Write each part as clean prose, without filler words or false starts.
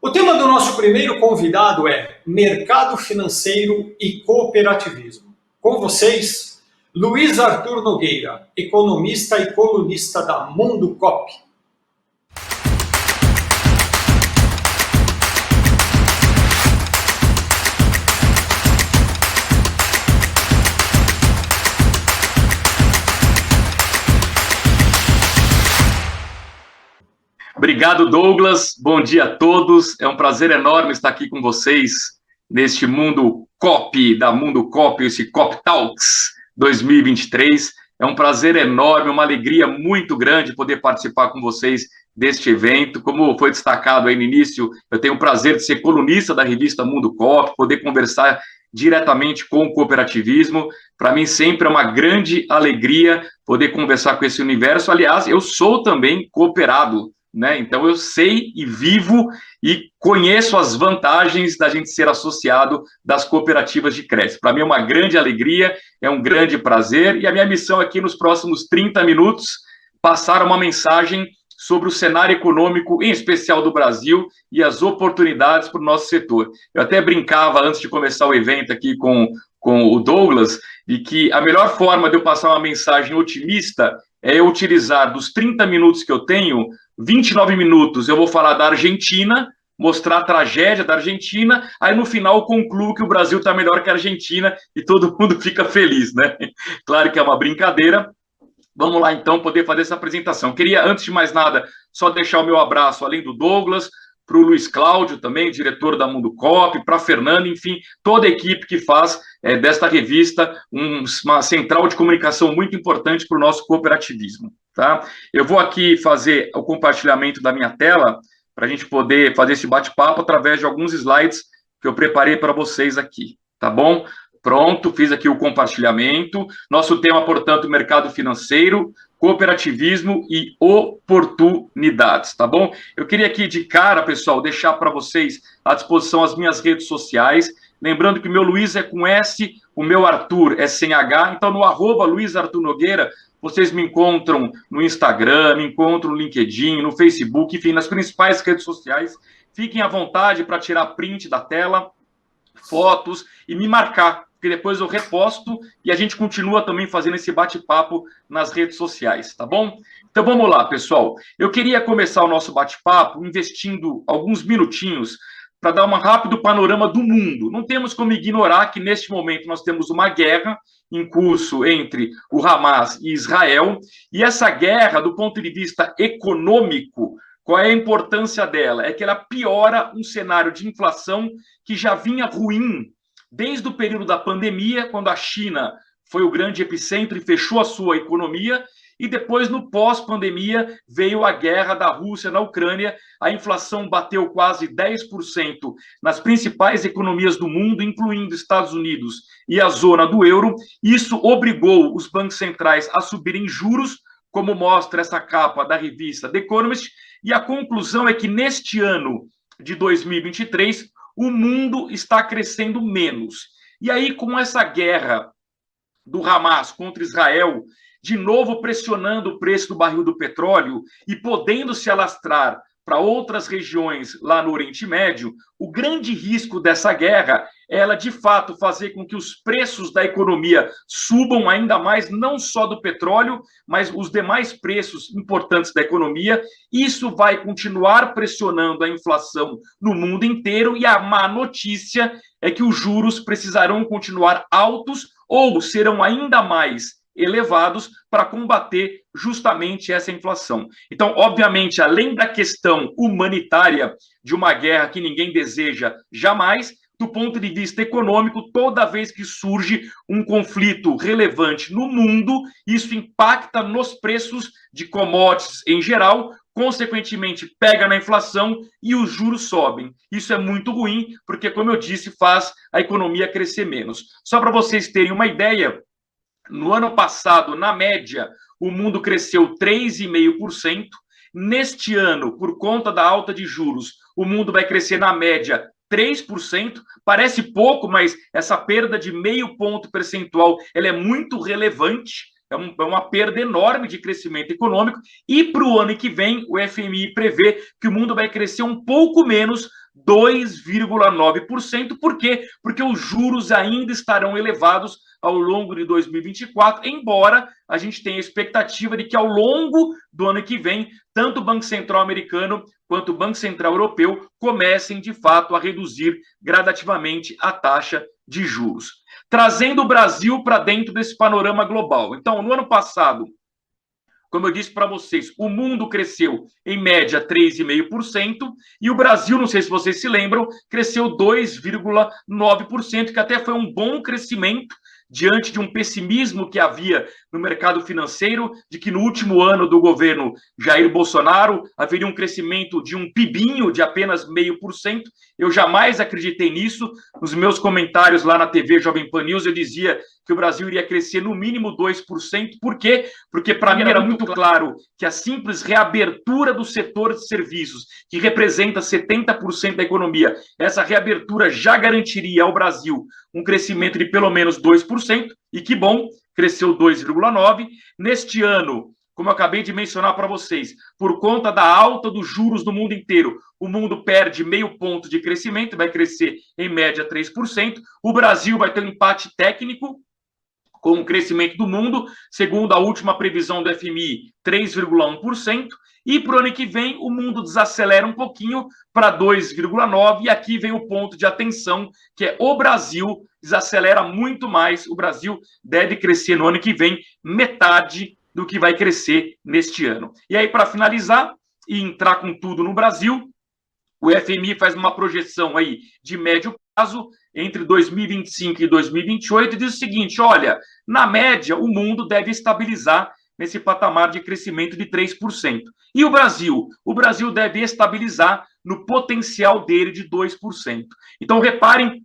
O tema do nosso primeiro convidado é Mercado Financeiro e Cooperativismo. Com vocês, Luiz Arthur Nogueira, economista e colunista da Mundo Cop. Obrigado, Douglas. Bom dia a todos. É um prazer enorme estar aqui com vocês neste Mundo Cop, da Mundo Cop, esse Cop Talks 2023. É um prazer enorme, uma alegria muito grande poder participar com vocês deste evento. Como foi destacado aí no início, eu tenho o prazer de ser colunista da revista Mundo Cop, poder conversar diretamente com o cooperativismo. Para mim sempre é uma grande alegria poder conversar com esse universo. Aliás, eu sou também cooperado, né? Então eu sei e vivo e conheço as vantagens da gente ser associado das cooperativas de crédito. Para mim é uma grande alegria, é um grande prazer, e a minha missão aqui nos próximos 30 minutos, passar uma mensagem sobre o cenário econômico, em especial do Brasil, e as oportunidades para o nosso setor. Eu até brincava antes de começar o evento aqui com o Douglas, e que a melhor forma de eu passar uma mensagem otimista é eu utilizar dos 30 minutos que eu tenho, 29 minutos eu vou falar da Argentina, mostrar a tragédia da Argentina, aí no final eu concluo que o Brasil está melhor que a Argentina e todo mundo fica feliz, né? Claro que é uma brincadeira. Vamos lá, então, poder fazer essa apresentação. Queria, antes de mais nada, só deixar o meu abraço, além do Douglas, para o Luiz Cláudio também, diretor da Mundo Cop, para a Fernanda, enfim, toda a equipe que faz desta revista uma central de comunicação muito importante para o nosso cooperativismo, tá? Eu vou aqui fazer o compartilhamento da minha tela para a gente poder fazer esse bate-papo através de alguns slides que eu preparei para vocês aqui, tá bom? Pronto, fiz aqui o compartilhamento. Nosso tema, portanto, mercado financeiro, cooperativismo e oportunidades, tá bom? Eu queria aqui de cara, pessoal, deixar para vocês à disposição as minhas redes sociais. Lembrando que o meu Luiz é com S, o meu Arthur é sem H, então no @Luiz Arthur Nogueira, vocês me encontram no Instagram, me encontram no LinkedIn, no Facebook, enfim, nas principais redes sociais. Fiquem à vontade para tirar print da tela, fotos e me marcar, porque depois eu reposto e a gente continua também fazendo esse bate-papo nas redes sociais, tá bom? Então vamos lá, pessoal. Eu queria começar o nosso bate-papo investindo alguns minutinhos para dar um rápido panorama do mundo. Não temos como ignorar que neste momento nós temos uma guerra em curso entre o Hamas e Israel, e essa guerra, do ponto de vista econômico, qual é a importância dela? É que ela piora um cenário de inflação que já vinha ruim desde o período da pandemia, quando a China foi o grande epicentro e fechou a sua economia, e depois, no pós-pandemia, veio a guerra da Rússia na Ucrânia, a inflação bateu quase 10% nas principais economias do mundo, incluindo Estados Unidos e a zona do euro. Isso obrigou os bancos centrais a subirem juros, como mostra essa capa da revista The Economist, e a conclusão é que neste ano de 2023, o mundo está crescendo menos. E aí, com essa guerra do Hamas contra Israel, de novo pressionando o preço do barril do petróleo e podendo se alastrar para outras regiões lá no Oriente Médio, o grande risco dessa guerra é ela, de fato, fazer com que os preços da economia subam ainda mais, não só do petróleo, mas os demais preços importantes da economia. Isso vai continuar pressionando a inflação no mundo inteiro, e a má notícia é que os juros precisarão continuar altos ou serão ainda mais elevados para combater justamente essa inflação. Então, obviamente, além da questão humanitária de uma guerra que ninguém deseja jamais, do ponto de vista econômico, toda vez que surge um conflito relevante no mundo, isso impacta nos preços de commodities em geral, consequentemente pega na inflação e os juros sobem. Isso é muito ruim, porque, como eu disse, faz a economia crescer menos. Só para vocês terem uma ideia, no ano passado, na média, o mundo cresceu 3,5%. Neste ano, por conta da alta de juros, o mundo vai crescer na média 3%. Parece pouco, mas essa perda de meio ponto percentual ela é muito relevante. É uma perda enorme de crescimento econômico. E para o ano que vem, o FMI prevê que o mundo vai crescer um pouco menos 2,9%. Por quê? Porque os juros ainda estarão elevados ao longo de 2024, embora a gente tenha a expectativa de que ao longo do ano que vem, tanto o Banco Central americano quanto o Banco Central europeu comecem, de fato, a reduzir gradativamente a taxa de juros. Trazendo o Brasil para dentro desse panorama global. Então, no ano passado, como eu disse para vocês, o mundo cresceu em média 3,5% e o Brasil, não sei se vocês se lembram, cresceu 2,9%, que até foi um bom crescimento diante de um pessimismo que havia no mercado financeiro, de que no último ano do governo Jair Bolsonaro haveria um crescimento de um PIBinho de apenas 0,5%. Eu jamais acreditei nisso. Nos meus comentários lá na TV Jovem Pan News, eu dizia que o Brasil iria crescer no mínimo 2%. Por quê? Porque para mim era muito claro que a simples reabertura do setor de serviços, que representa 70% da economia, essa reabertura já garantiria ao Brasil um crescimento de pelo menos 2%, e que bom, cresceu 2,9%. Neste ano, como eu acabei de mencionar para vocês, por conta da alta dos juros no mundo inteiro, o mundo perde 0,5 ponto de crescimento, vai crescer em média 3%. O Brasil vai ter um empate técnico com o crescimento do mundo, segundo a última previsão do FMI, 3,1%, e para o ano que vem o mundo desacelera um pouquinho para 2,9%, e aqui vem o ponto de atenção, que é o Brasil desacelera muito mais, o Brasil deve crescer no ano que vem metade do que vai crescer neste ano. E aí, para finalizar e entrar com tudo no Brasil, o FMI faz uma projeção aí de médio prazo, entre 2025 e 2028, e diz o seguinte: olha, na média, o mundo deve estabilizar nesse patamar de crescimento de 3%. E o Brasil? O Brasil deve estabilizar no potencial dele de 2%. Então, reparem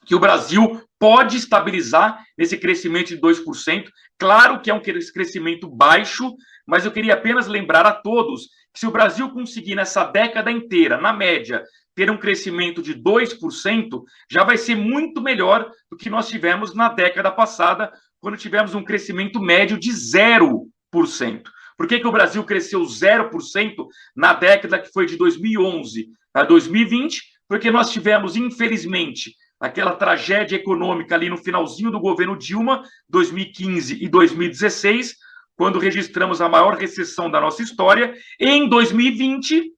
que o Brasil pode estabilizar nesse crescimento de 2%. Claro que é um crescimento baixo, mas eu queria apenas lembrar a todos que se o Brasil conseguir nessa década inteira, na média, ter um crescimento de 2%, já vai ser muito melhor do que nós tivemos na década passada, quando tivemos um crescimento médio de 0%. Por que o Brasil cresceu 0% na década que foi de 2011 a 2020? Porque nós tivemos, infelizmente, aquela tragédia econômica ali no finalzinho do governo Dilma, 2015 e 2016, quando registramos a maior recessão da nossa história. E em 2020,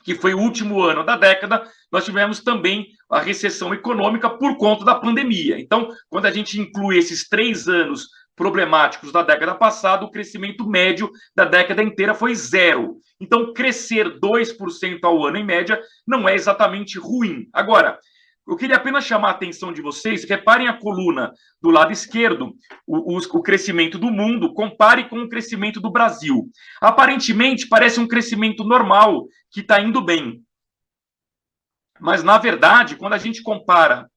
que foi o último ano da década, nós tivemos também a recessão econômica por conta da pandemia. Então, quando a gente inclui esses 3 anos problemáticos da década passada, o crescimento médio da década inteira foi 0. Então, crescer 2% ao ano em média não é exatamente ruim. Agora, eu queria apenas chamar a atenção de vocês, reparem a coluna do lado esquerdo, o crescimento do mundo, compare com o crescimento do Brasil. Aparentemente, parece um crescimento normal, que está indo bem. Mas, na verdade, quando a gente compara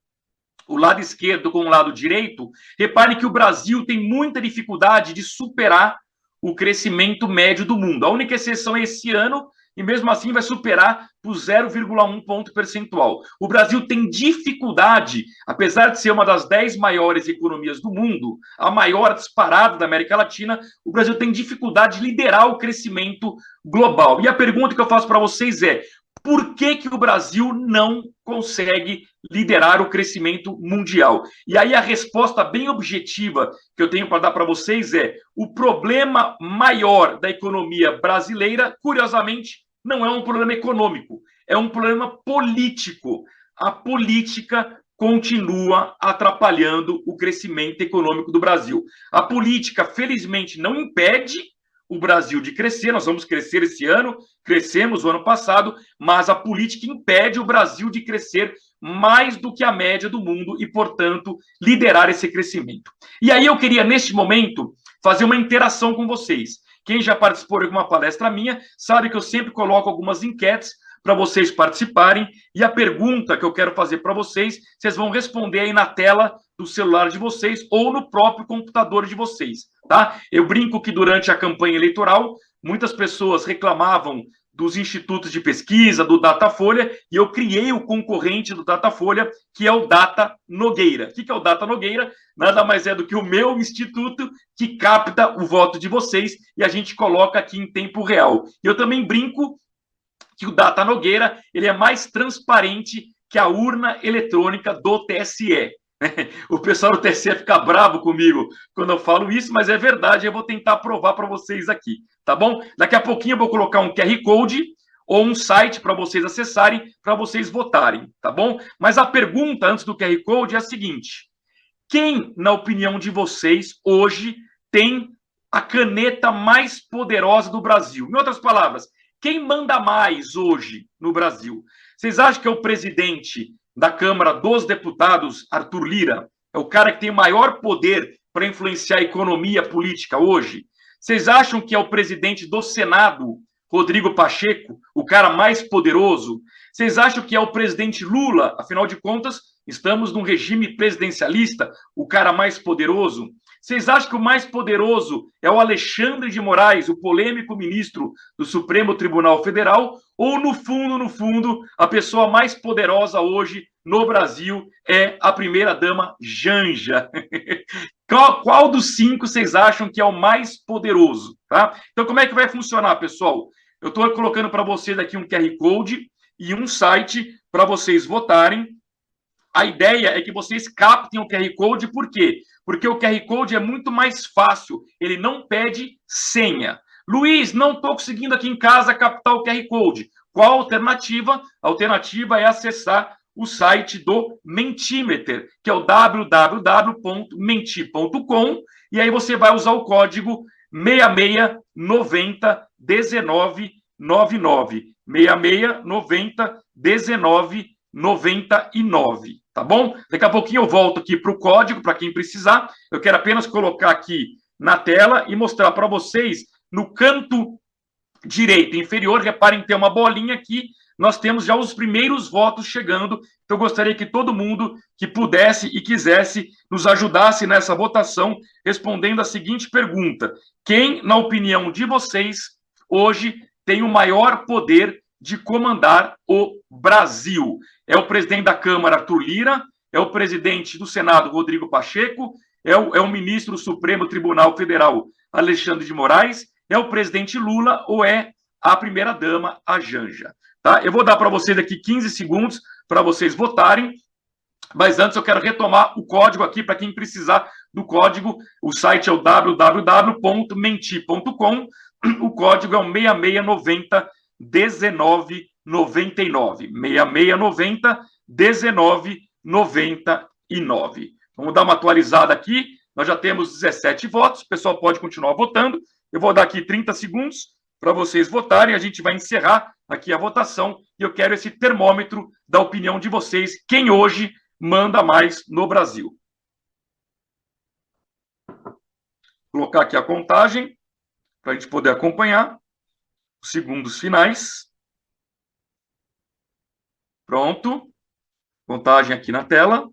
o lado esquerdo com o lado direito, reparem que o Brasil tem muita dificuldade de superar o crescimento médio do mundo. A única exceção é esse ano, e mesmo assim vai superar por 0,1 ponto percentual. O Brasil tem dificuldade, apesar de ser uma das 10 maiores economias do mundo, a maior disparada da América Latina, o Brasil tem dificuldade de liderar o crescimento global. E a pergunta que eu faço para vocês é: por que o Brasil não consegue liderar o crescimento mundial? E aí a resposta bem objetiva que eu tenho para dar para vocês é: o problema maior da economia brasileira, curiosamente, não é um problema econômico, é um problema político. A política continua atrapalhando o crescimento econômico do Brasil. A política, felizmente, não impede o Brasil de crescer. Nós vamos crescer esse ano, crescemos o ano passado, mas a política impede o Brasil de crescer mais do que a média do mundo e, portanto, liderar esse crescimento. E aí eu queria, neste momento, fazer uma interação com vocês. Quem já participou de alguma palestra minha sabe que eu sempre coloco algumas enquetes para vocês participarem, e a pergunta que eu quero fazer para vocês, vocês vão responder aí na tela do celular de vocês ou no próprio computador de vocês, tá? Eu brinco que durante a campanha eleitoral, muitas pessoas reclamavam dos institutos de pesquisa, do Datafolha, e eu criei o concorrente do Datafolha, que é o Data Nogueira. O que é o Data Nogueira? Nada mais é do que o meu instituto que capta o voto de vocês e a gente coloca aqui em tempo real. Eu também brinco que o Data Nogueira ele é mais transparente que a urna eletrônica do TSE. O pessoal do TSE fica bravo comigo quando eu falo isso, mas é verdade, eu vou tentar provar para vocês aqui, tá bom? Daqui a pouquinho eu vou colocar um QR Code ou um site para vocês acessarem, para vocês votarem, tá bom? Mas a pergunta antes do QR Code é a seguinte: quem, na opinião de vocês, hoje tem a caneta mais poderosa do Brasil? Em outras palavras, quem manda mais hoje no Brasil? Vocês acham que é o presidente da Câmara dos Deputados, Arthur Lira? É o cara que tem maior poder para influenciar a economia política hoje? Vocês acham que é o presidente do Senado, Rodrigo Pacheco, o cara mais poderoso? Vocês acham que é o presidente Lula? Afinal de contas, estamos num regime presidencialista, o cara mais poderoso? Vocês acham que o mais poderoso é o Alexandre de Moraes, o polêmico ministro do Supremo Tribunal Federal? Ou, no fundo, a pessoa mais poderosa hoje no Brasil é a primeira-dama Janja? Qual dos 5 vocês acham que é o mais poderoso? Tá? Então, como é que vai funcionar, pessoal? Eu estou colocando para vocês aqui um QR Code e um site para vocês votarem. A ideia é que vocês captem o QR Code, por quê? Porque o QR Code é muito mais fácil, ele não pede senha. Luiz, não estou conseguindo aqui em casa captar o QR Code. Qual a alternativa? A alternativa é acessar o site do Mentimeter, que é o www.menti.com, e aí você vai usar o código 66901999, 66901999, tá bom? Daqui a pouquinho eu volto aqui para o código, para quem precisar. Eu quero apenas colocar aqui na tela e mostrar para vocês, no canto direito inferior, reparem que tem uma bolinha aqui, nós temos já os primeiros votos chegando. Então, eu gostaria que todo mundo que pudesse e quisesse nos ajudasse nessa votação, respondendo a seguinte pergunta: quem, na opinião de vocês, hoje tem o maior poder de comandar o Brasil? É o presidente da Câmara, Arthur Lira? É o presidente do Senado, Rodrigo Pacheco? É o ministro do Supremo Tribunal Federal, Alexandre de Moraes? É o presidente Lula ou é a primeira-dama, a Janja? Tá? Eu vou dar para vocês aqui 15 segundos para vocês votarem, mas antes eu quero retomar o código aqui para quem precisar do código. O site é o www.menti.com, o código é o 6690-1999, 6690-1999. Vamos dar uma atualizada aqui, nós já temos 17 votos, o pessoal pode continuar votando. Eu vou dar aqui 30 segundos para vocês votarem, a gente vai encerrar aqui a votação e eu quero esse termômetro da opinião de vocês, quem hoje manda mais no Brasil. Vou colocar aqui a contagem para a gente poder acompanhar os segundos finais. Pronto. Contagem aqui na tela.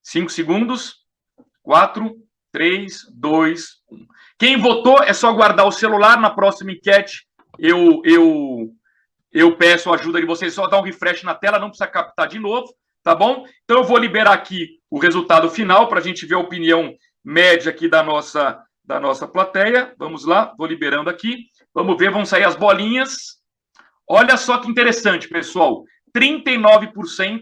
Cinco segundos. 4, 3, 2, 1. Quem votou é só guardar o celular. Na próxima enquete eu peço a ajuda de vocês, só dar um refresh na tela, não precisa captar de novo, tá bom? Então eu vou liberar aqui o resultado final para a gente ver a opinião média aqui da nossa plateia. Vamos lá, vou liberando aqui. Vamos ver, vão sair as bolinhas. Olha só que interessante, pessoal. 39%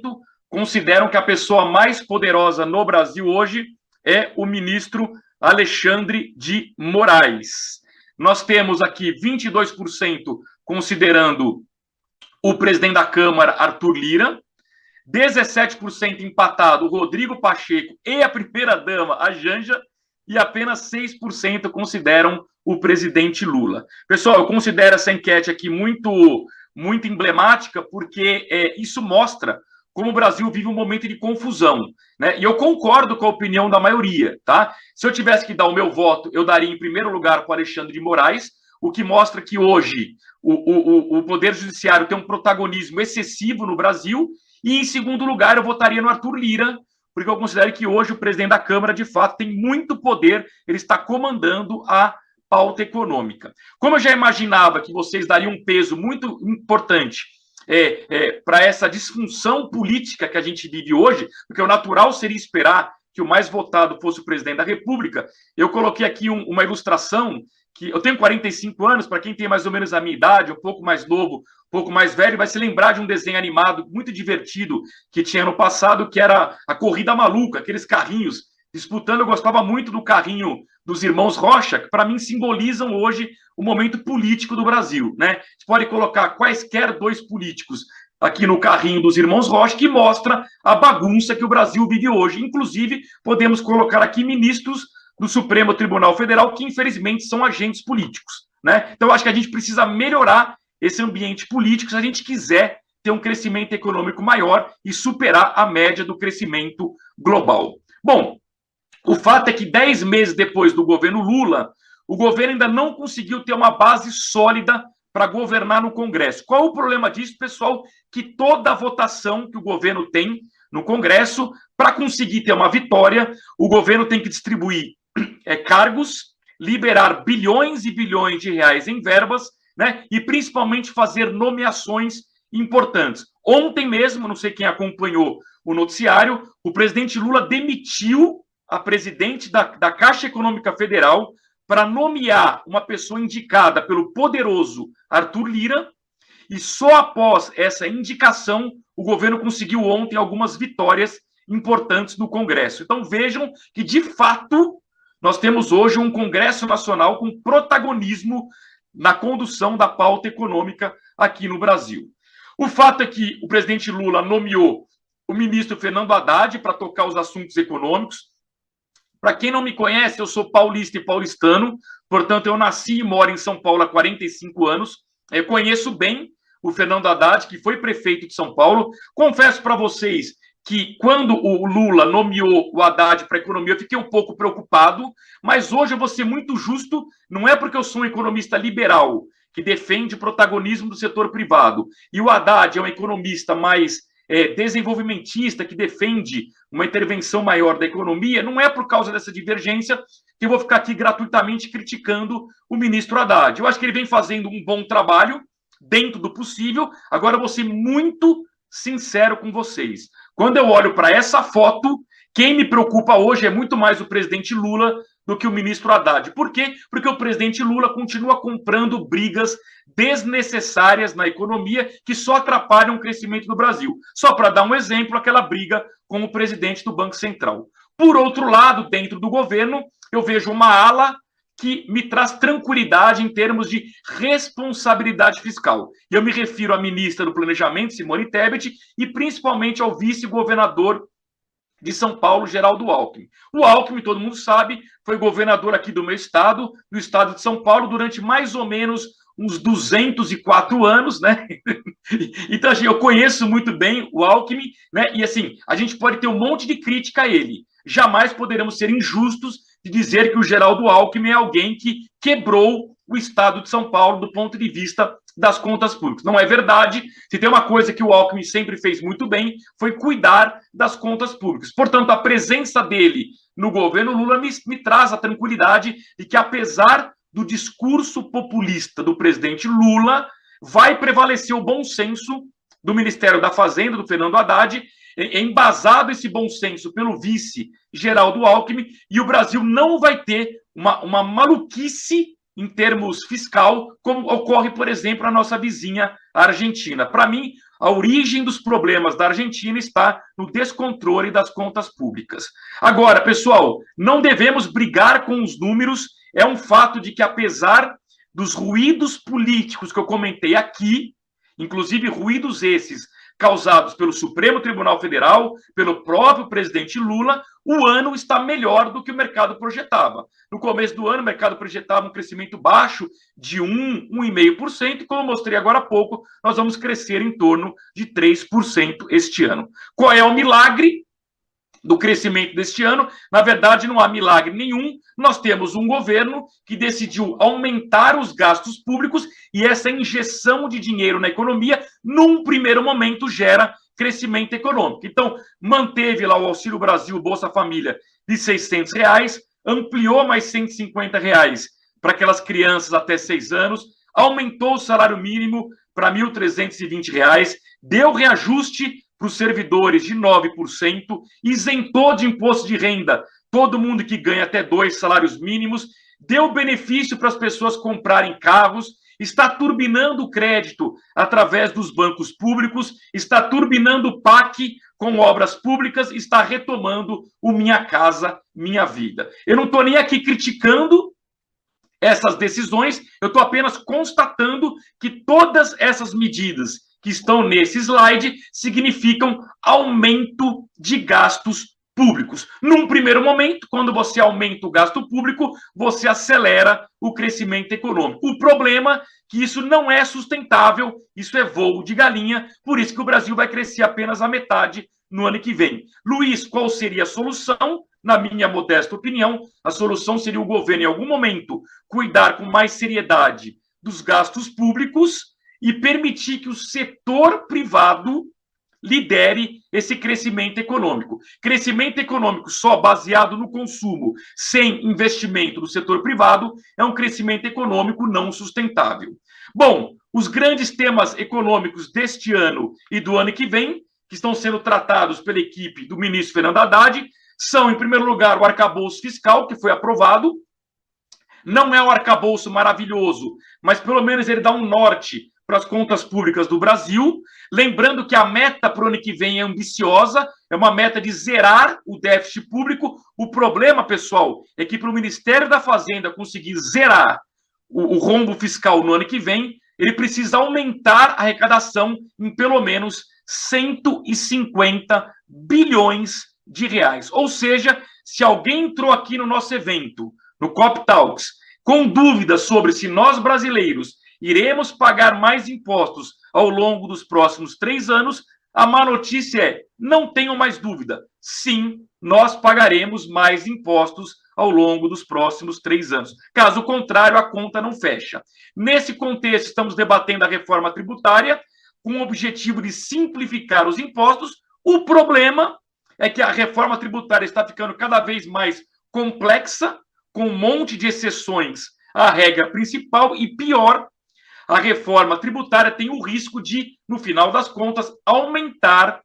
consideram que a pessoa mais poderosa no Brasil hoje é o ministro Alexandre de Moraes. Nós temos aqui 22% considerando o presidente da Câmara, Arthur Lira, 17% empatado, o Rodrigo Pacheco e a primeira-dama, a Janja, e apenas 6% consideram o presidente Lula. Pessoal, eu considero essa enquete aqui muito emblemática, porque isso mostra como o Brasil vive um momento de confusão, né? E eu concordo com a opinião da maioria, tá? Se eu tivesse que dar o meu voto, eu daria em primeiro lugar para o Alexandre de Moraes, o que mostra que hoje o Poder Judiciário tem um protagonismo excessivo no Brasil, e em segundo lugar eu votaria no Arthur Lira, porque eu considero que hoje o presidente da Câmara, de fato, tem muito poder, ele está comandando a pauta econômica. Como eu já imaginava que vocês dariam um peso muito importante para essa disfunção política que a gente vive hoje, porque o natural seria esperar que o mais votado fosse o presidente da República. Eu coloquei aqui uma ilustração, que eu tenho 45 anos, para quem tem mais ou menos a minha idade, um pouco mais novo, um pouco mais velho, vai se lembrar de um desenho animado muito divertido que tinha no passado, que era a Corrida Maluca, aqueles carrinhos disputando. Eu gostava muito do carrinho dos irmãos Rocha, que para mim simbolizam hoje o momento político do Brasil, né? Você pode colocar quaisquer dois políticos aqui no carrinho dos irmãos Rocha, que mostra a bagunça que o Brasil vive hoje. Inclusive, podemos colocar aqui ministros do Supremo Tribunal Federal, que infelizmente são agentes políticos, né? Então, eu acho que a gente precisa melhorar esse ambiente político se a gente quiser ter um crescimento econômico maior e superar a média do crescimento global. Bom, o fato é que 10 meses depois do governo Lula, o governo ainda não conseguiu ter uma base sólida para governar no Congresso. Qual o problema disso, pessoal? Que toda a votação que o governo tem no Congresso, para conseguir ter uma vitória, o governo tem que distribuir cargos, liberar bilhões e bilhões de reais em verbas, né? E principalmente fazer nomeações importantes. Ontem mesmo, não sei quem acompanhou o noticiário, o presidente Lula demitiu a presidente da Caixa Econômica Federal para nomear uma pessoa indicada pelo poderoso Arthur Lira, e só após essa indicação o governo conseguiu ontem algumas vitórias importantes no Congresso. Então vejam que, de fato, nós temos hoje um Congresso Nacional com protagonismo na condução da pauta econômica aqui no Brasil. O fato é que o presidente Lula nomeou o ministro Fernando Haddad para tocar os assuntos econômicos. Para quem não me conhece, eu sou paulista e paulistano, portanto, eu nasci e moro em São Paulo há 45 anos. Eu conheço bem o Fernando Haddad, que foi prefeito de São Paulo. Confesso para vocês que, quando o Lula nomeou o Haddad para a economia, eu fiquei um pouco preocupado, mas hoje eu vou ser muito justo, não é porque eu sou um economista liberal, que defende o protagonismo do setor privado, e o Haddad é um economista mais desenvolvimentista, que defende uma intervenção maior da economia, não é por causa dessa divergência que eu vou ficar aqui gratuitamente criticando o ministro Haddad. Eu acho que ele vem fazendo um bom trabalho, dentro do possível. Agora eu vou ser muito sincero com vocês. Quando eu olho para essa foto, quem me preocupa hoje é muito mais o presidente Lula do que o ministro Haddad. Por quê? Porque o presidente Lula continua comprando brigas desnecessárias na economia que só atrapalham o crescimento do Brasil. Só para dar um exemplo, aquela briga com o presidente do Banco Central. Por outro lado, dentro do governo, eu vejo uma ala que me traz tranquilidade em termos de responsabilidade fiscal. E eu me refiro à ministra do Planejamento, Simone Tebet, e principalmente ao vice-governador de São Paulo, Geraldo Alckmin. O Alckmin, todo mundo sabe, foi governador aqui do meu estado, do estado de São Paulo, durante mais ou menos uns 204 anos, né? Então, assim, eu conheço muito bem o Alckmin, né? E, assim, a gente pode ter um monte de crítica a ele. Jamais poderemos ser injustos de dizer que o Geraldo Alckmin é alguém que quebrou o estado de São Paulo do ponto de vista das contas públicas. Não é verdade. Se tem uma coisa que o Alckmin sempre fez muito bem, foi cuidar das contas públicas. Portanto, a presença dele no governo Lula me traz a tranquilidade de que, apesar do discurso populista do presidente Lula, vai prevalecer o bom senso do Ministério da Fazenda, do Fernando Haddad, embasado esse bom senso pelo vice Geraldo Alckmin, e o Brasil não vai ter uma maluquice em termos fiscal, como ocorre, por exemplo, na nossa vizinha Argentina. Para mim, a origem dos problemas da Argentina está no descontrole das contas públicas. Agora, pessoal, não devemos brigar com os números. É um fato de que, apesar dos ruídos políticos que eu comentei aqui, inclusive ruídos esses causados pelo Supremo Tribunal Federal, pelo próprio presidente Lula, o ano está melhor do que o mercado projetava. No começo do ano, o mercado projetava um crescimento baixo de 1,5%, e como eu mostrei agora há pouco, nós vamos crescer em torno de 3% este ano. Qual é o milagre do crescimento deste ano? Na verdade, não há milagre nenhum. Nós temos um governo que decidiu aumentar os gastos públicos, e essa injeção de dinheiro na economia, num primeiro momento, gera crescimento econômico. Então, manteve lá o Auxílio Brasil, Bolsa Família, de R$600, ampliou mais R$150 para aquelas crianças até 6 anos, aumentou o salário mínimo para R$1.320, deu reajuste para os servidores de 9%, isentou de imposto de renda todo mundo que ganha até 2 salários mínimos, deu benefício para as pessoas comprarem carros, está turbinando o crédito através dos bancos públicos, está turbinando o PAC com obras públicas, está retomando o Minha Casa, Minha Vida. Eu não estou nem aqui criticando essas decisões, eu estou apenas constatando que todas essas medidas que estão nesse slide significam aumento de gastos públicos. Num primeiro momento, quando você aumenta o gasto público, você acelera o crescimento econômico. O problema é que isso não é sustentável, isso é voo de galinha, por isso que o Brasil vai crescer apenas a metade no ano que vem. Luiz, qual seria a solução? Na minha modesta opinião, a solução seria o governo, em algum momento, cuidar com mais seriedade dos gastos públicos e permitir que o setor privado lidere esse crescimento econômico. Crescimento econômico só baseado no consumo, sem investimento do setor privado, é um crescimento econômico não sustentável. Bom, os grandes temas econômicos deste ano e do ano que vem, que estão sendo tratados pela equipe do ministro Fernando Haddad, são, em primeiro lugar, o arcabouço fiscal, que foi aprovado. Não é um arcabouço maravilhoso, mas pelo menos ele dá um norte para as contas públicas do Brasil. Lembrando que a meta para o ano que vem é ambiciosa, é uma meta de zerar o déficit público. O problema, pessoal, é que para o Ministério da Fazenda conseguir zerar o rombo fiscal no ano que vem, ele precisa aumentar a arrecadação em pelo menos 150 bilhões de reais. Ou seja, se alguém entrou aqui no nosso evento, no Cop Talks, com dúvidas sobre se nós brasileiros iremos pagar mais impostos ao longo dos próximos 3 anos, a má notícia é, não tenham mais dúvida, sim, nós pagaremos mais impostos ao longo dos próximos 3 anos. Caso contrário, a conta não fecha. Nesse contexto, estamos debatendo a reforma tributária com o objetivo de simplificar os impostos. O problema é que a reforma tributária está ficando cada vez mais complexa, com um monte de exceções à regra principal e, pior, a reforma tributária tem o risco de, no final das contas, aumentar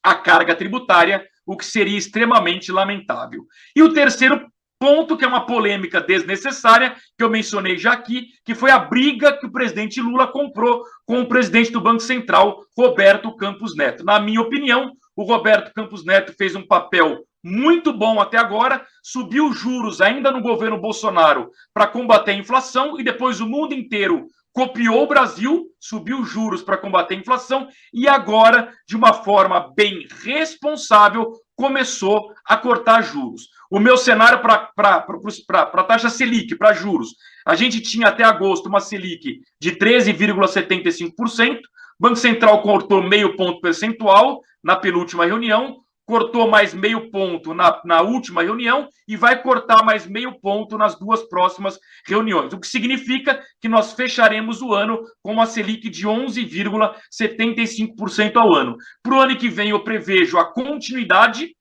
a carga tributária, o que seria extremamente lamentável. E o terceiro ponto, que é uma polêmica desnecessária, que eu mencionei já aqui, que foi a briga que o presidente Lula comprou com o presidente do Banco Central, Roberto Campos Neto. Na minha opinião, o Roberto Campos Neto fez um papel muito bom até agora, subiu juros ainda no governo Bolsonaro para combater a inflação e depois o mundo inteiro copiou o Brasil, subiu juros para combater a inflação e agora, de uma forma bem responsável, começou a cortar juros. O meu cenário para a taxa Selic, para juros, a gente tinha até agosto uma Selic de 13,75%, Banco Central cortou meio ponto percentual na penúltima reunião, cortou mais meio ponto na última reunião e vai cortar mais meio ponto nas 2 próximas reuniões, o que significa que nós fecharemos o ano com uma Selic de 11,75% ao ano. Para o ano que vem, eu prevejo a continuidade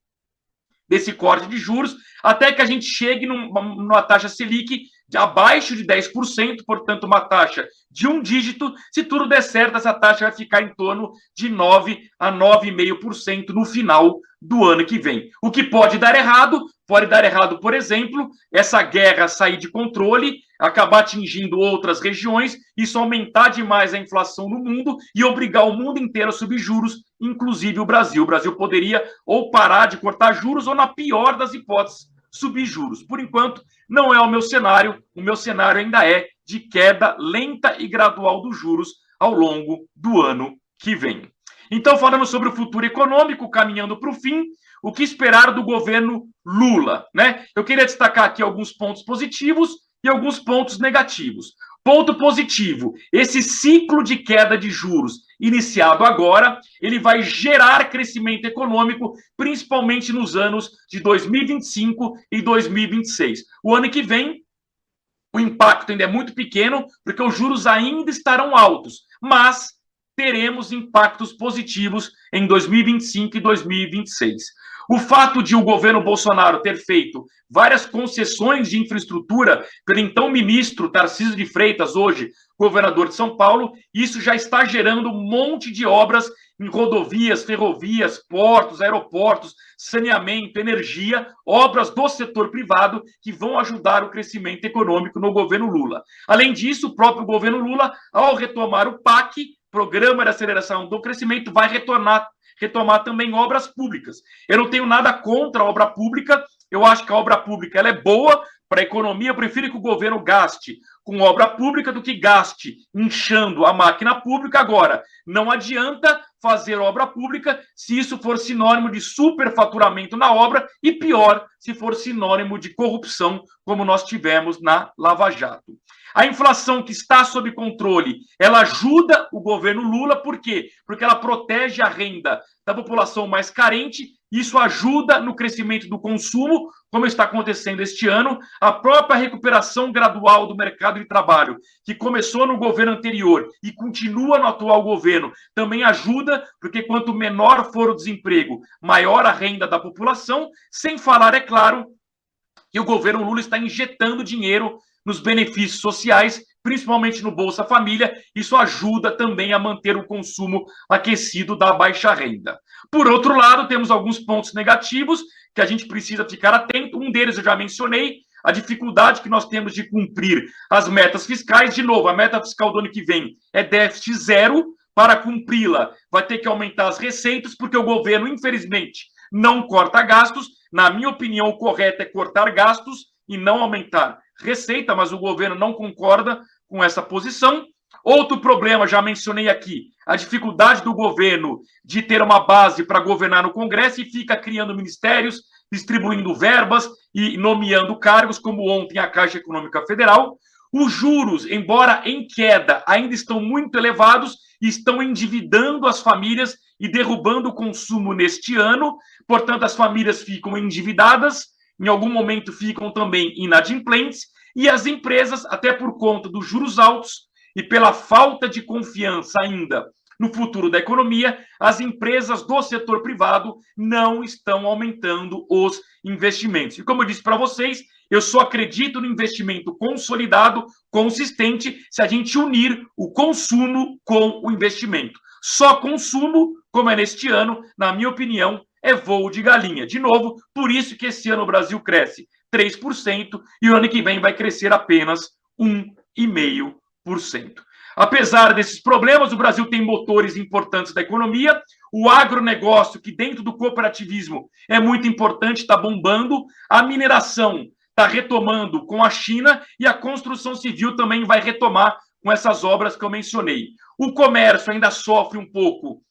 desse corte de juros, até que a gente chegue numa taxa Selic de abaixo de 10%, portanto, uma taxa de 1 dígito. Se tudo der certo, essa taxa vai ficar em torno de 9% a 9,5% no final do ano que vem. O que pode dar errado, por exemplo, essa guerra sair de controle, acabar atingindo outras regiões, isso aumentar demais a inflação no mundo e obrigar o mundo inteiro a subir juros, inclusive o Brasil. O Brasil poderia ou parar de cortar juros ou, na pior das hipóteses, subir juros. Por enquanto, não é o meu cenário ainda é de queda lenta e gradual dos juros ao longo do ano que vem. Então, falando sobre o futuro econômico, caminhando para o fim, o que esperar do governo Lula, né? Eu queria destacar aqui alguns pontos positivos e alguns pontos negativos. Ponto positivo, esse ciclo de queda de juros iniciado agora, ele vai gerar crescimento econômico, principalmente nos anos de 2025 e 2026. O ano que vem, o impacto ainda é muito pequeno, porque os juros ainda estarão altos, mas teremos impactos positivos em 2025 e 2026. O fato de o governo Bolsonaro ter feito várias concessões de infraestrutura pelo então ministro Tarcísio de Freitas, hoje governador de São Paulo, isso já está gerando um monte de obras em rodovias, ferrovias, portos, aeroportos, saneamento, energia, obras do setor privado que vão ajudar o crescimento econômico no governo Lula. Além disso, o próprio governo Lula, ao retomar o PAC, Programa de Aceleração do Crescimento, vai retomar também obras públicas. Eu não tenho nada contra a obra pública, eu acho que a obra pública ela é boa para a economia, eu prefiro que o governo gaste com obra pública do que gaste inchando a máquina pública. Agora, não adianta fazer obra pública se isso for sinônimo de superfaturamento na obra e, pior, se for sinônimo de corrupção, como nós tivemos na Lava Jato. A inflação que está sob controle, ela ajuda o governo Lula, por quê? Porque ela protege a renda da população mais carente, isso ajuda no crescimento do consumo, como está acontecendo este ano. A própria recuperação gradual do mercado de trabalho, que começou no governo anterior e continua no atual governo, também ajuda, porque quanto menor for o desemprego, maior a renda da população, sem falar, é claro, que o governo Lula está injetando dinheiro nos benefícios sociais, principalmente no Bolsa Família. Isso ajuda também a manter o consumo aquecido da baixa renda. Por outro lado, temos alguns pontos negativos que a gente precisa ficar atento. Um deles eu já mencionei, a dificuldade que nós temos de cumprir as metas fiscais. De novo, a meta fiscal do ano que vem é déficit zero. Para cumpri-la, vai ter que aumentar as receitas, porque o governo, infelizmente, não corta gastos. Na minha opinião, o correto é cortar gastos e não aumentar receita, mas o governo não concorda com essa posição. Outro problema, já mencionei aqui, a dificuldade do governo de ter uma base para governar no Congresso e fica criando ministérios, distribuindo verbas e nomeando cargos, como ontem a Caixa Econômica Federal. Os juros, embora em queda, ainda estão muito elevados e estão endividando as famílias e derrubando o consumo neste ano. Portanto, as famílias ficam endividadas, em algum momento ficam também inadimplentes, e as empresas, até por conta dos juros altos e pela falta de confiança ainda no futuro da economia, as empresas do setor privado não estão aumentando os investimentos. E como eu disse para vocês, eu só acredito no investimento consolidado, consistente, se a gente unir o consumo com o investimento. Só consumo, como é neste ano, na minha opinião, é voo de galinha. De novo, por isso que esse ano o Brasil cresce 3% e o ano que vem vai crescer apenas 1,5%. Apesar desses problemas, o Brasil tem motores importantes da economia. O agronegócio, que dentro do cooperativismo é muito importante, está bombando. A mineração está retomando com a China e a construção civil também vai retomar com essas obras que eu mencionei. O comércio ainda sofre um pouco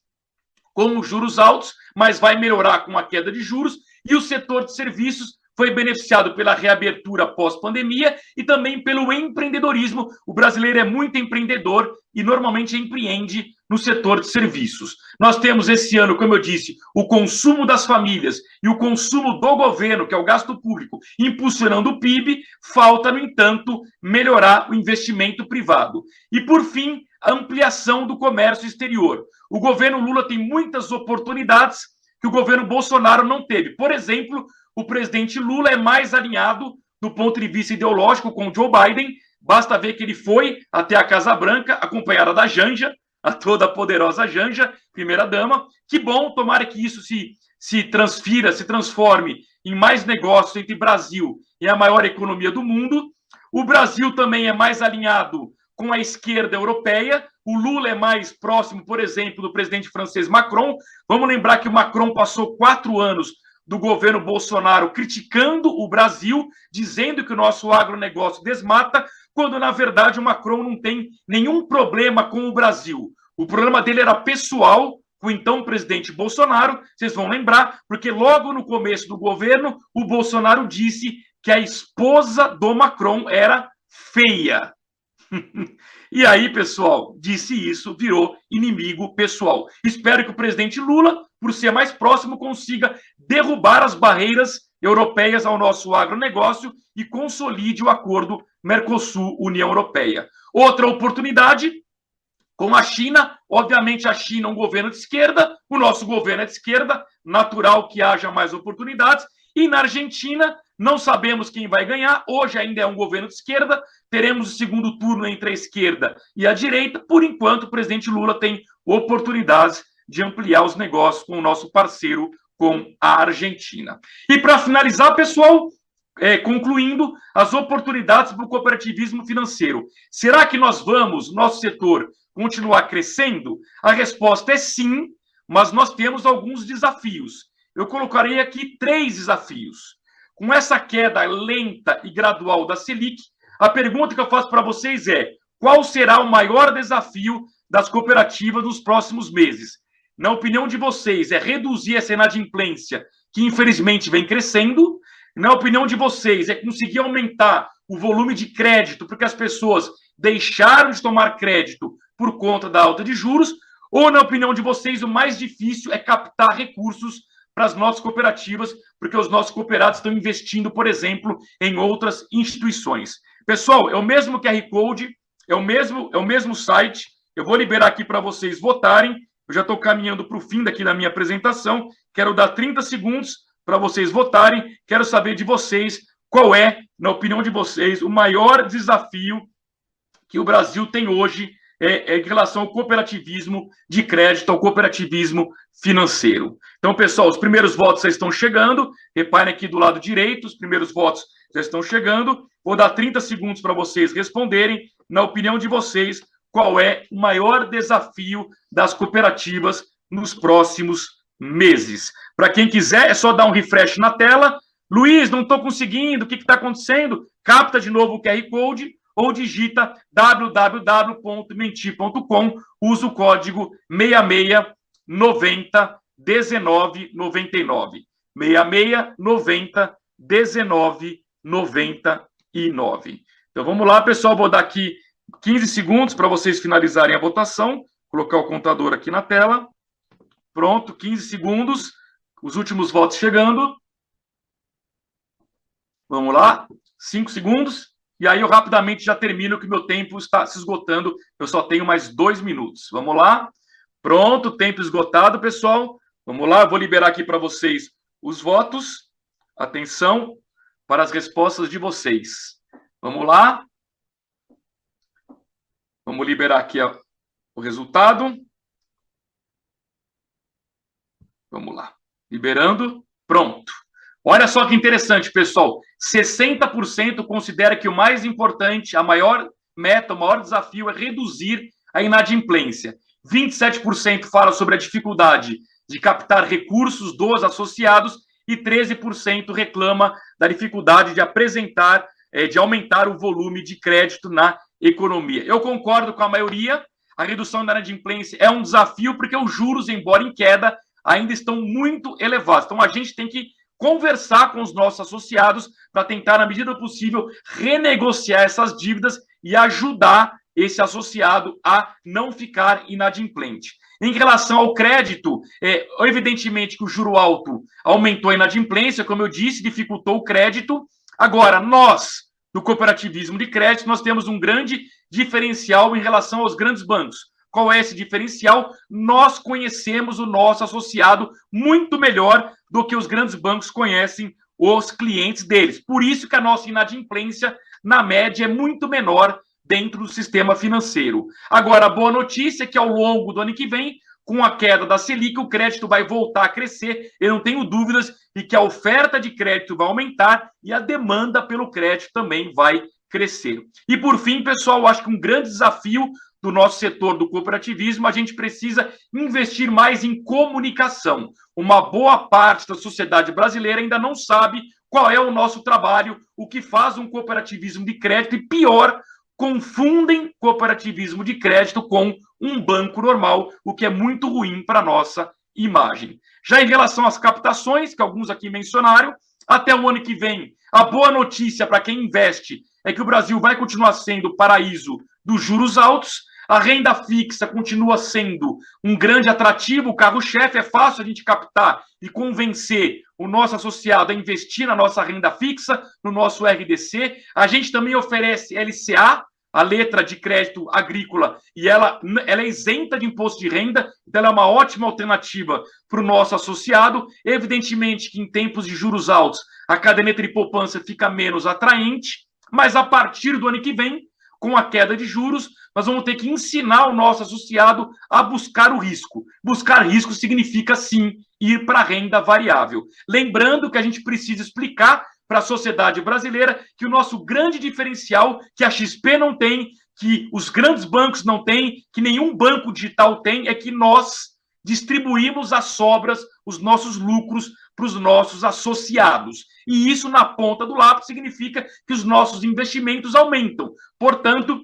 com os juros altos, mas vai melhorar com a queda de juros, e o setor de serviços foi beneficiado pela reabertura pós-pandemia e também pelo empreendedorismo. O brasileiro é muito empreendedor e normalmente empreende no setor de serviços. Nós temos esse ano, como eu disse, o consumo das famílias e o consumo do governo, que é o gasto público, impulsionando o PIB. Falta, no entanto, melhorar o investimento privado. E, por fim, a ampliação do comércio exterior. O governo Lula tem muitas oportunidades que o governo Bolsonaro não teve. Por exemplo, o presidente Lula é mais alinhado do ponto de vista ideológico com o Joe Biden. Basta ver que ele foi até a Casa Branca, acompanhada da Janja, a toda poderosa Janja, primeira-dama. Que bom, tomara que isso se transforme em mais negócios entre Brasil e a maior economia do mundo. O Brasil também é mais alinhado com a esquerda europeia. O Lula é mais próximo, por exemplo, do presidente francês Macron. Vamos lembrar que o Macron passou 4 anos do governo Bolsonaro criticando o Brasil, dizendo que o nosso agronegócio desmata, quando, na verdade, o Macron não tem nenhum problema com o Brasil. O problema dele era pessoal com o então presidente Bolsonaro, vocês vão lembrar, porque logo no começo do governo, o Bolsonaro disse que a esposa do Macron era feia. E aí, pessoal, disse isso, virou inimigo pessoal. Espero que o presidente Lula, por ser mais próximo, consiga derrubar as barreiras europeias ao nosso agronegócio e consolide o acordo Mercosul-União Europeia. Outra oportunidade com a China. Obviamente, a China é um governo de esquerda, o nosso governo é de esquerda, natural que haja mais oportunidades. E na Argentina, não sabemos quem vai ganhar, hoje ainda é um governo de esquerda, teremos o segundo turno entre a esquerda e a direita. Por enquanto, o presidente Lula tem oportunidades de ampliar os negócios com o nosso parceiro, com a Argentina. E para finalizar, pessoal, concluindo, as oportunidades para o cooperativismo financeiro. Será que nós vamos, nosso setor, continuar crescendo? A resposta é sim, mas nós temos alguns desafios. Eu colocarei aqui 3 desafios. Com essa queda lenta e gradual da Selic, a pergunta que eu faço para vocês é: qual será o maior desafio das cooperativas nos próximos meses? Na opinião de vocês, é reduzir essa inadimplência, que infelizmente vem crescendo? Na opinião de vocês, é conseguir aumentar o volume de crédito, porque as pessoas deixaram de tomar crédito por conta da alta de juros? Ou, na opinião de vocês, o mais difícil é captar recursos para as nossas cooperativas, porque os nossos cooperados estão investindo, por exemplo, em outras instituições? Pessoal, é o mesmo QR Code, é o mesmo site. Eu vou liberar aqui para vocês votarem. Eu já estou caminhando para o fim daqui da minha apresentação. Quero dar 30 segundos para vocês votarem. Quero saber de vocês qual é, na opinião de vocês, o maior desafio que o Brasil tem hoje em relação ao cooperativismo de crédito, ao cooperativismo financeiro. Então, pessoal, os primeiros votos já estão chegando. Reparem aqui do lado direito, os primeiros votos já estão chegando. Vou dar 30 segundos para vocês responderem. Na opinião de vocês, qual é o maior desafio das cooperativas nos próximos meses? Para quem quiser, é só dar um refresh na tela. Luiz, não estou conseguindo, o que está acontecendo? Capta de novo o QR Code ou digita www.menti.com, usa o código 66901999. 66901999. Então vamos lá, pessoal, vou dar aqui 15 segundos para vocês finalizarem a votação. Colocar o contador aqui na tela. Pronto, 15 segundos. Os últimos votos chegando. Vamos lá, 5 segundos. E aí eu rapidamente já termino, que meu tempo está se esgotando. Eu só tenho mais 2 minutos. Vamos lá. Pronto, tempo esgotado, pessoal. Vamos lá, eu vou liberar aqui para vocês os votos. Atenção para as respostas de vocês. Vamos lá. Vamos liberar aqui o resultado. Vamos lá. Liberando. Pronto. Olha só que interessante, pessoal. 60% considera que o mais importante, a maior meta, o maior desafio é reduzir a inadimplência. 27% fala sobre a dificuldade de captar recursos dos associados e 13% reclama da dificuldade de de aumentar o volume de crédito na economia. Eu concordo com a maioria. A redução da inadimplência é um desafio porque os juros, embora em queda, ainda estão muito elevados. Então, a gente tem que conversar com os nossos associados para tentar, na medida do possível, renegociar essas dívidas e ajudar esse associado a não ficar inadimplente. Em relação ao crédito, evidentemente que o juro alto aumentou a inadimplência, como eu disse, dificultou o crédito. Agora, nós, do cooperativismo de crédito, nós temos um grande diferencial em relação aos grandes bancos. Qual é esse diferencial? Nós conhecemos o nosso associado muito melhor do que os grandes bancos conhecem os clientes deles. Por isso que a nossa inadimplência, na média, é muito menor dentro do sistema financeiro. Agora, a boa notícia é que ao longo do ano que vem, com a queda da Selic, o crédito vai voltar a crescer. Eu não tenho dúvidas de que a oferta de crédito vai aumentar e a demanda pelo crédito também vai crescer. E, por fim, pessoal, eu acho que um grande desafio do nosso setor do cooperativismo, a gente precisa investir mais em comunicação. Uma boa parte da sociedade brasileira ainda não sabe qual é o nosso trabalho, o que faz um cooperativismo de crédito e, pior, confundem cooperativismo de crédito com um banco normal, o que é muito ruim para a nossa imagem. Já em relação às captações, que alguns aqui mencionaram, até o ano que vem, a boa notícia para quem investe é que o Brasil vai continuar sendo o paraíso dos juros altos, a renda fixa continua sendo um grande atrativo, o carro-chefe, é fácil a gente captar e convencer o nosso associado a investir na nossa renda fixa, no nosso RDC. A gente também oferece LCA, a letra de crédito agrícola, e ela é isenta de imposto de renda, então ela é uma ótima alternativa para o nosso associado. Evidentemente que em tempos de juros altos, a caderneta de poupança fica menos atraente, mas a partir do ano que vem, com a queda de juros, nós vamos ter que ensinar o nosso associado a buscar o risco. Buscar risco significa, sim, ir para a renda variável. Lembrando que a gente precisa explicar para a sociedade brasileira que o nosso grande diferencial, que a XP não tem, que os grandes bancos não têm, que nenhum banco digital tem, é que nós distribuímos as sobras, os nossos lucros para os nossos associados. E isso, na ponta do lápis, significa que os nossos investimentos aumentam. Portanto,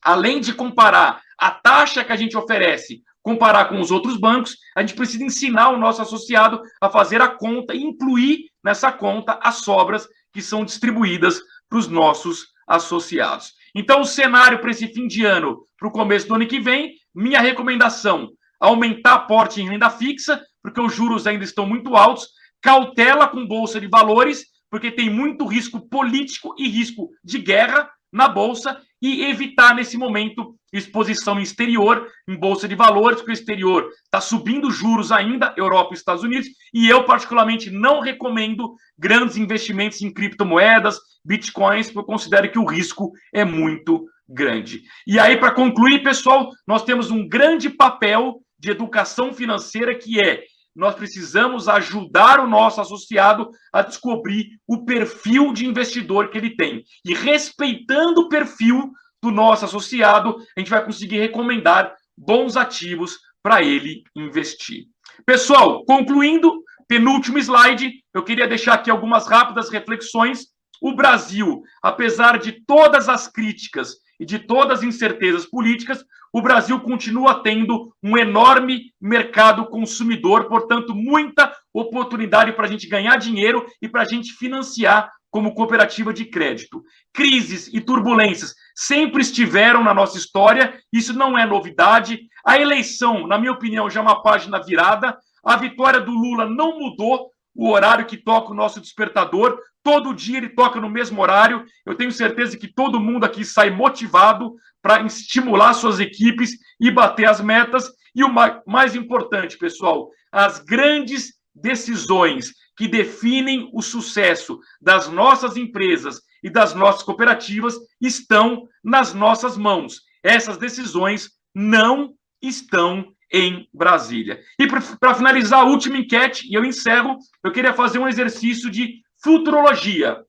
além de comparar a taxa que a gente oferece, comparar com os outros bancos, a gente precisa ensinar o nosso associado a fazer a conta e incluir nessa conta as sobras que são distribuídas para os nossos associados. Então, o cenário para esse fim de ano, para o começo do ano que vem, minha recomendação, aumentar aporte em renda fixa, porque os juros ainda estão muito altos, cautela com bolsa de valores, porque tem muito risco político e risco de guerra na bolsa, e evitar nesse momento exposição em exterior, em bolsa de valores, porque o exterior está subindo juros ainda, Europa e Estados Unidos, e eu particularmente não recomendo grandes investimentos em criptomoedas, bitcoins, porque eu considero que o risco é muito grande. E aí, para concluir, pessoal, nós temos um grande papel de educação financeira, que é: nós precisamos ajudar o nosso associado a descobrir o perfil de investidor que ele tem. E respeitando o perfil do nosso associado, a gente vai conseguir recomendar bons ativos para ele investir. Pessoal, concluindo, penúltimo slide, eu queria deixar aqui algumas rápidas reflexões. O Brasil, apesar de todas as críticas e de todas as incertezas políticas, o Brasil continua tendo um enorme mercado consumidor, portanto, muita oportunidade para a gente ganhar dinheiro e para a gente financiar como cooperativa de crédito. Crises e turbulências sempre estiveram na nossa história, isso não é novidade. A eleição, na minha opinião, já é uma página virada. A vitória do Lula não mudou o horário que toca o nosso despertador. Todo dia ele toca no mesmo horário. Eu tenho certeza que todo mundo aqui sai motivado para estimular suas equipes e bater as metas. E o mais importante, pessoal, as grandes decisões que definem o sucesso das nossas empresas e das nossas cooperativas estão nas nossas mãos. Essas decisões não estão em Brasília. E para finalizar a última enquete, e eu encerro, eu queria fazer um exercício de futurologia.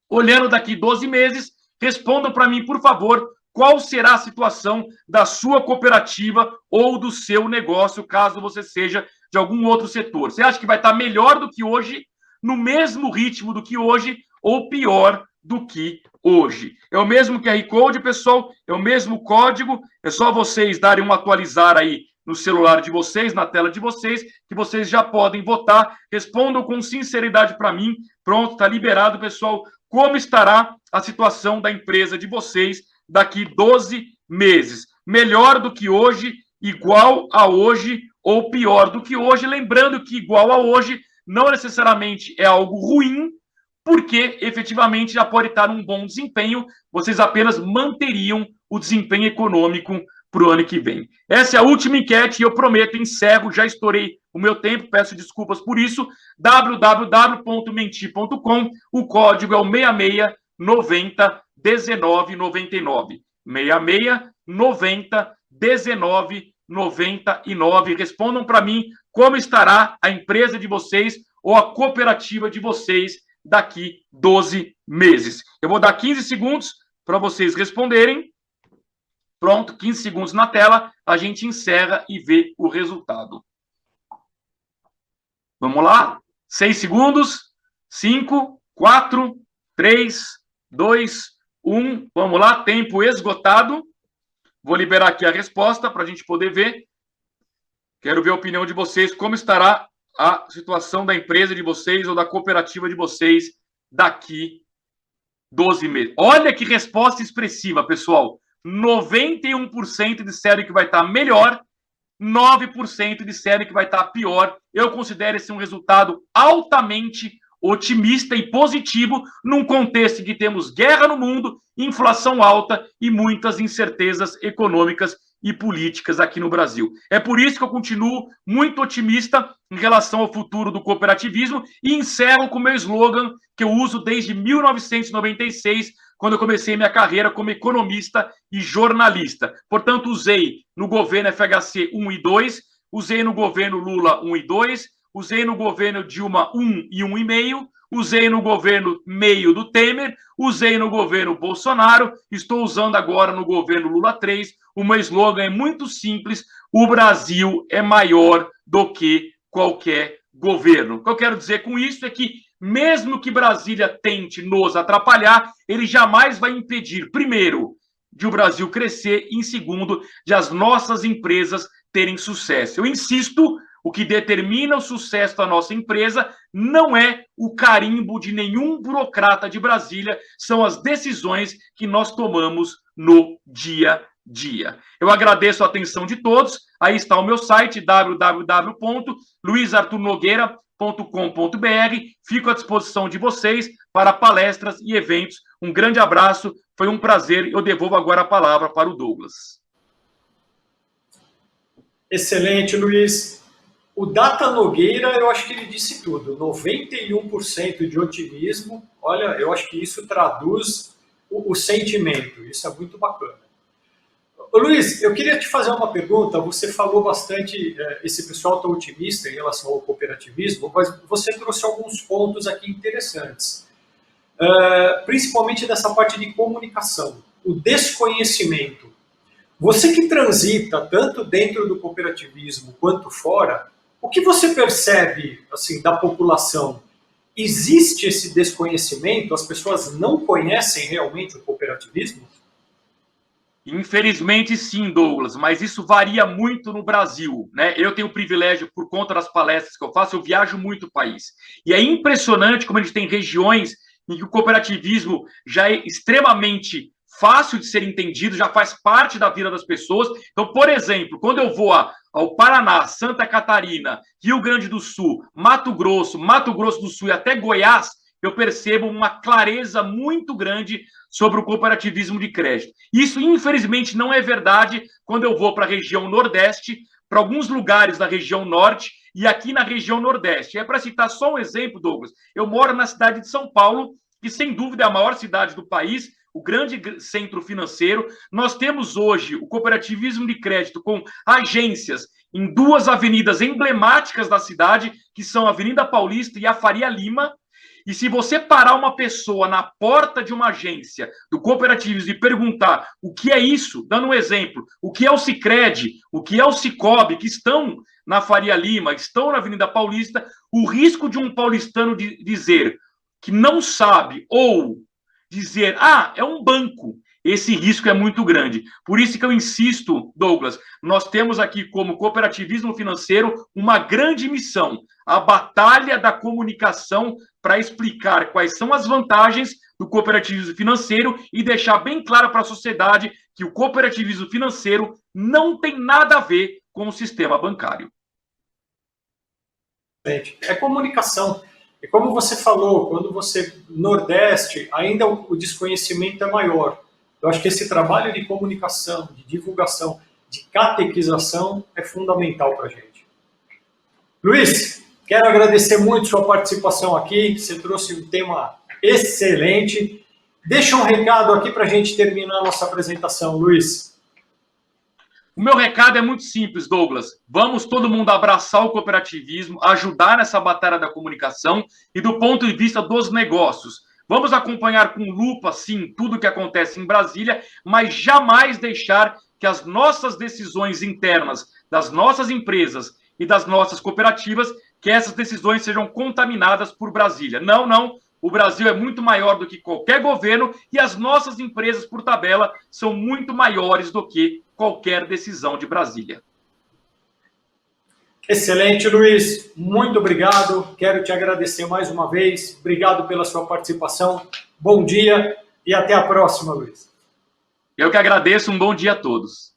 Olhando daqui 12 meses, respondam para mim, por favor, qual será a situação da sua cooperativa ou do seu negócio, caso você seja de algum outro setor. Você acha que vai estar melhor do que hoje, no mesmo ritmo do que hoje, ou pior do que hoje? É o mesmo QR Code, pessoal, é o mesmo código, é só vocês darem um atualizar aí no celular de vocês, na tela de vocês, que vocês já podem votar. Respondam com sinceridade para mim. Pronto, está liberado, pessoal. Como estará a situação da empresa de vocês daqui 12 meses? Melhor do que hoje, igual a hoje ou pior do que hoje? Lembrando que igual a hoje não necessariamente é algo ruim, porque efetivamente já pode estar um bom desempenho, vocês apenas manteriam o desempenho econômico para o ano que vem. Essa é a última enquete e eu prometo, encerro, já estourei o meu tempo, peço desculpas por isso, www.menti.com, o código é o 66901999, 66901999. Respondam para mim como estará a empresa de vocês ou a cooperativa de vocês daqui 12 meses. Eu vou dar 15 segundos para vocês responderem. Pronto, 15 segundos na tela, a gente encerra e vê o resultado. Vamos lá? 6 segundos. 5, 4, 3, 2, 1. Vamos lá, tempo esgotado. Vou liberar aqui a resposta para a gente poder ver. Quero ver a opinião de vocês, como estará a situação da empresa de vocês ou da cooperativa de vocês daqui 12 meses. Olha que resposta expressiva, pessoal. 91% disseram que vai estar melhor, 9% disseram que vai estar pior. Eu considero esse um resultado altamente otimista e positivo num contexto em que temos guerra no mundo, inflação alta e muitas incertezas econômicas e políticas aqui no Brasil. É por isso que eu continuo muito otimista em relação ao futuro do cooperativismo e encerro com o meu slogan que eu uso desde 1996, quando eu comecei minha carreira como economista e jornalista. Portanto, usei no governo FHC 1 e 2, usei no governo Lula 1 e 2, usei no governo Dilma 1 e 1,5, usei no governo meio do Temer, usei no governo Bolsonaro, estou usando agora no governo Lula 3. O meu slogan é muito simples: o Brasil é maior do que qualquer governo. O que eu quero dizer com isso é que, mesmo que Brasília tente nos atrapalhar, ele jamais vai impedir, primeiro, de o Brasil crescer, e, em segundo, de as nossas empresas terem sucesso. Eu insisto, o que determina o sucesso da nossa empresa não é o carimbo de nenhum burocrata de Brasília, são as decisões que nós tomamos no dia a dia. Eu agradeço a atenção de todos. Aí está o meu site, www.luizarturnogueira.com.br. Fico à disposição de vocês para palestras e eventos. Um grande abraço, foi um prazer. Eu devolvo agora a palavra para o Douglas. Excelente, Luiz. O Data Nogueira, eu acho que ele disse tudo. 91% de otimismo. Olha, eu acho que isso traduz o sentimento. Isso é muito bacana. Ô, Luiz, eu queria te fazer uma pergunta. Você falou bastante, esse pessoal está otimista em relação ao cooperativismo, mas você trouxe alguns pontos aqui interessantes. Principalmente dessa parte de comunicação, o desconhecimento. Você que transita tanto dentro do cooperativismo quanto fora, o que você percebe assim, da população? Existe esse desconhecimento? As pessoas não conhecem realmente o cooperativismo? Infelizmente, sim, Douglas, mas isso varia muito no Brasil, né? Eu tenho o privilégio, por conta das palestras que eu faço, eu viajo muito o país. E é impressionante como a gente tem regiões em que o cooperativismo já é extremamente fácil de ser entendido, já faz parte da vida das pessoas. Então, por exemplo, quando eu vou ao Paraná, Santa Catarina, Rio Grande do Sul, Mato Grosso do Sul e até Goiás, eu percebo uma clareza muito grande sobre o cooperativismo de crédito. Isso, infelizmente, não é verdade quando eu vou para a região Nordeste, para alguns lugares da região Norte e aqui na região Nordeste. É para citar só um exemplo, Douglas. Eu moro na cidade de São Paulo, que sem dúvida é a maior cidade do país, o grande centro financeiro. Nós temos hoje o cooperativismo de crédito com agências em duas avenidas emblemáticas da cidade, que são a Avenida Paulista e a Faria Lima. E se você parar uma pessoa na porta de uma agência do cooperativismo e perguntar o que é isso, dando um exemplo, o que é o Sicredi, o que é o Cicobi, que estão na Faria Lima, estão na Avenida Paulista, o risco de um paulistano dizer que não sabe ou dizer, é um banco, esse risco é muito grande. Por isso que eu insisto, Douglas, nós temos aqui como cooperativismo financeiro uma grande missão, a batalha da comunicação para explicar quais são as vantagens do cooperativismo financeiro e deixar bem claro para a sociedade que o cooperativismo financeiro não tem nada a ver com o sistema bancário. É comunicação. E como você falou, quando você Nordeste, ainda o desconhecimento é maior. Eu acho que esse trabalho de comunicação, de divulgação, de catequização é fundamental para a gente. Luiz, quero agradecer muito sua participação aqui. Você trouxe um tema excelente. Deixa um recado aqui para a gente terminar a nossa apresentação, Luiz. O meu recado é muito simples, Douglas. Vamos todo mundo abraçar o cooperativismo, ajudar nessa batalha da comunicação e do ponto de vista dos negócios. Vamos acompanhar com lupa, sim, tudo o que acontece em Brasília, mas jamais deixar que as nossas decisões internas das nossas empresas e das nossas cooperativas, que essas decisões sejam contaminadas por Brasília. Não, não. O Brasil é muito maior do que qualquer governo e as nossas empresas, por tabela, são muito maiores do que qualquer decisão de Brasília. Excelente, Luiz. Muito obrigado. Quero te agradecer mais uma vez. Obrigado pela sua participação. Bom dia e até a próxima, Luiz. Eu que agradeço. Um bom dia a todos.